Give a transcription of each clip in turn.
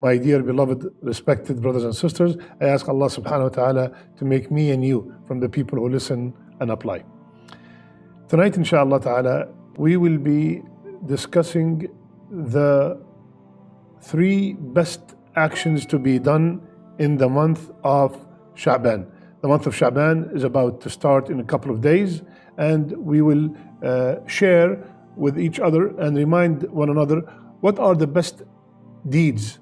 My dear, beloved, respected brothers and sisters, I ask Allah subhanahu wa ta'ala to make me and you from the people who listen and apply. Tonight, inshaAllah ta'ala, we will be discussing the 3 best actions to be done in the month of Shaʿbān. The month of Shaʿbān is about to start in a couple of days, and we will share with each other and remind one another what are the best deeds,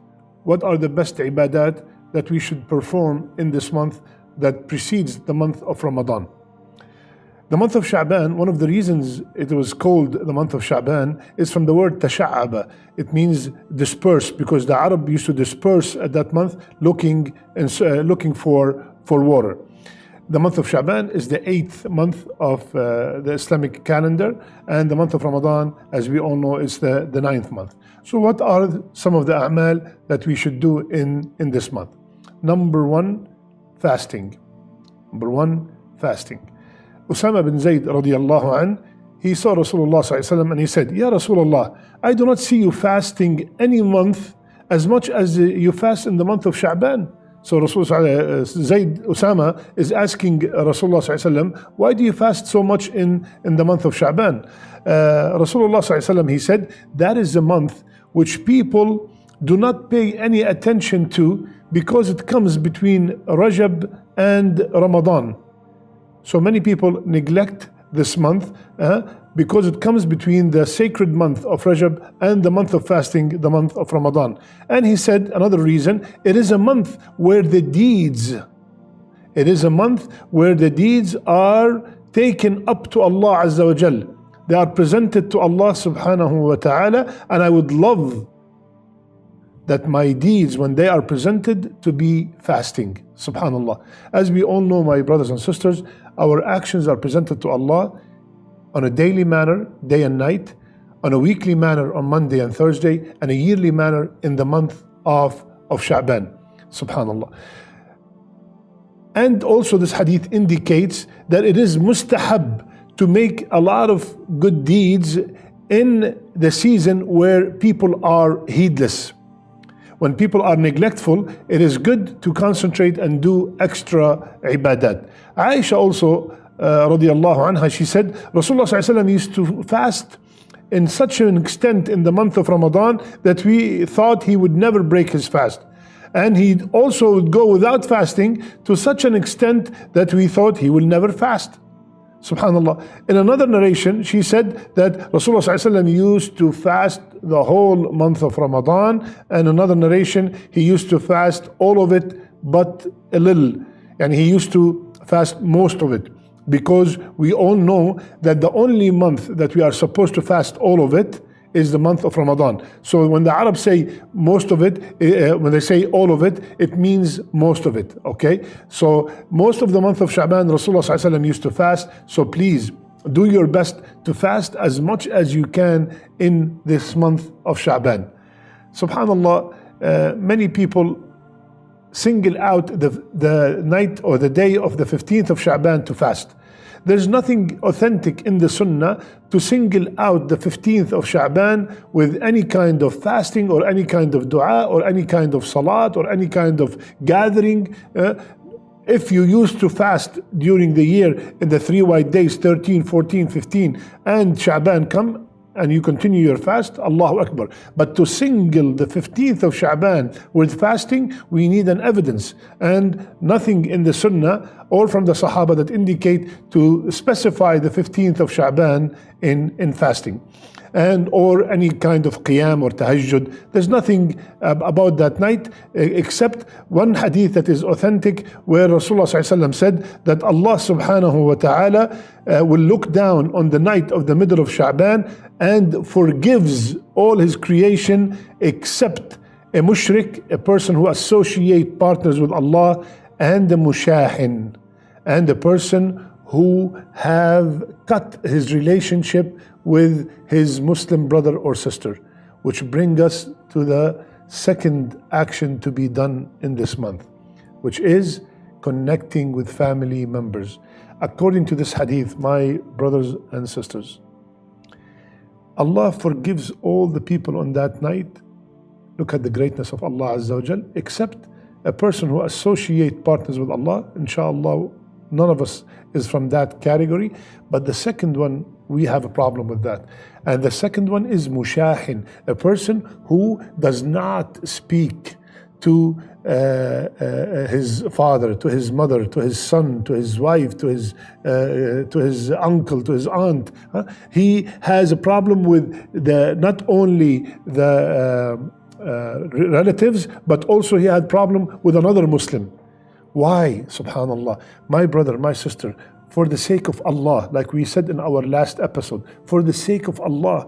what are the best ibadat that we should perform in this month that precedes the month of Ramadan. The month of Shaʿbān, one of the reasons it was called the month of Shaʿbān is from the word tashaaba. It means disperse, because the Arab used to disperse at that month looking for water. The month of Shaʿbān is the 8th month of the Islamic calendar, and the month of Ramadan, as we all know, is the 9th month. So what are some of the a'mal that we should do in this month? Number 1, fasting. Number 1, fasting. Usama bin Zayd radiallahu anh, he saw Rasulullah sallallahu alaihi wasallam and he said, Ya Rasulullah, I do not see you fasting any month as much as you fast in the month of Shaʿbān. So Usama is asking Rasulullah sallallahu alaihi wasallam, why do you fast so much in the month of Shaʿbān? Rasulullah sallallahu alaihi wasallam, he said, that is a month which people do not pay any attention to because it comes between Rajab and Ramadan. So many people neglect this month because it comes between the sacred month of Rajab and the month of fasting, the month of Ramadan. And he said another reason, it is a month where the deeds are taken up to Allah Azza wa Jal. They are presented to Allah subhanahu wa ta'ala, and I would love that my deeds, when they are presented, to be fasting. Subhanallah. As we all know, my brothers and sisters, our actions are presented to Allah on a daily manner, day and night, on a weekly manner on Monday and Thursday, and a yearly manner in the month of Shaʿbān. Subhanallah. And also this hadith indicates that it is mustahab to make a lot of good deeds in the season where people are heedless. When people are neglectful, it is good to concentrate and do extra ibadat. Aisha also, radiallahu anha, she said, Rasulullah sallallahu alaihi wasallam used to fast in such an extent in the month of Ramadan that we thought he would never break his fast. And he also would go without fasting to such an extent that we thought he will never fast. Subhanallah. In another narration, she said that Rasulullah ﷺ used to fast the whole month of Ramadan. And another narration, he used to fast all of it but a little. And he used to fast most of it. Because we all know that the only month that we are supposed to fast all of it is the month of Ramadan. So when the Arabs say most of it, when they say all of it, it means most of it, okay? So most of the month of Shaʿbān, Rasulullah ﷺ used to fast. So please do your best to fast as much as you can in this month of Shaʿbān. Subhanallah, many people single out the night or the day of the 15th of Shaʿbān to fast. There's nothing authentic in the Sunnah to single out the 15th of Shaʿbān with any kind of fasting or any kind of dua or any kind of salat or any kind of gathering. If you used to fast during the year in the 3 white days, 13, 14, 15, and Shaʿbān come, and you continue your fast, Allahu Akbar. But to single the 15th of Shaʿbān with fasting, we need an evidence, and nothing in the Sunnah or from the Sahaba that indicate to specify the 15th of Shaʿbān in fasting. And or any kind of qiyam or tahajjud. There's nothing about that night except one hadith that is authentic where Rasulullah ﷺ said that Allah subhanahu wa ta'ala will look down on the night of the middle of Shaʿbān and forgives all his creation except a mushrik, a person who associates partners with Allah, and a mushahin, and a person who have cut his relationship with his Muslim brother or sister. Which brings us to the second action to be done in this month, which is connecting with family members. According to this hadith, my brothers and sisters, Allah forgives all the people on that night look at the greatness of Allah Azza wa Jal, except a person who associates partners with Allah. Inshallah, none of us is from that category. But the second one, we have a problem with that. And the second one is mushahin, a person who does not speak to his father, to his mother, to his son, to his wife, to his uncle, to his aunt. He has a problem with not only the relatives, but also he had problem with another Muslim. Why? Subhanallah. My brother, my sister, for the sake of Allah, like we said in our last episode, for the sake of Allah,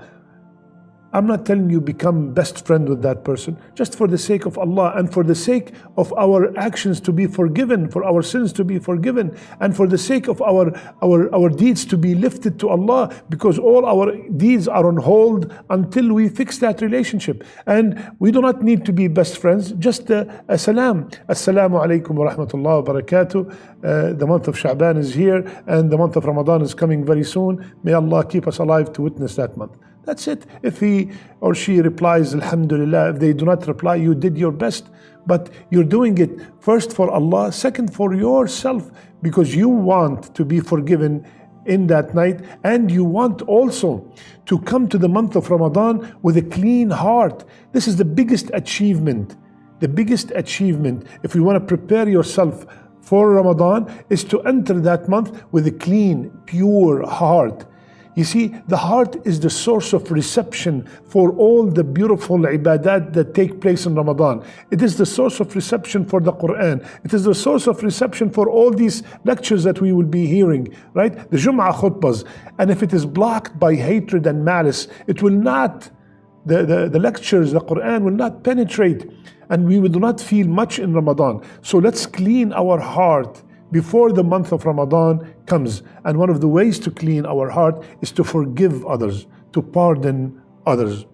I'm not telling you become best friend with that person, just for the sake of Allah and for the sake of our actions to be forgiven, for our sins to be forgiven, and for the sake of our deeds to be lifted to Allah, because all our deeds are on hold until we fix that relationship. And we do not need to be best friends, just a salam. Assalamu alaikum wa rahmatullahi wa barakatuh. The month of Shaʿbān is here and the month of Ramadan is coming very soon. May Allah keep us alive to witness that month. That's it. If he or she replies, Alhamdulillah. If they do not reply, you did your best. But you're doing it first for Allah, second for yourself, because you want to be forgiven in that night, and you want also to come to the month of Ramadan with a clean heart. This is the biggest achievement. The biggest achievement, if you want to prepare yourself for Ramadan, is to enter that month with a clean, pure heart. You see, the heart is the source of reception for all the beautiful ibadat that take place in Ramadan. It is the source of reception for the Quran. It is the source of reception for all these lectures that we will be hearing, right? The Jum'ah khutbahs. And if it is blocked by hatred and malice, it will not, the lectures, the Quran will not penetrate, and we will not feel much in Ramadan. So let's clean our heart before the month of Ramadan comes. And one of the ways to clean our heart is to forgive others, to pardon others.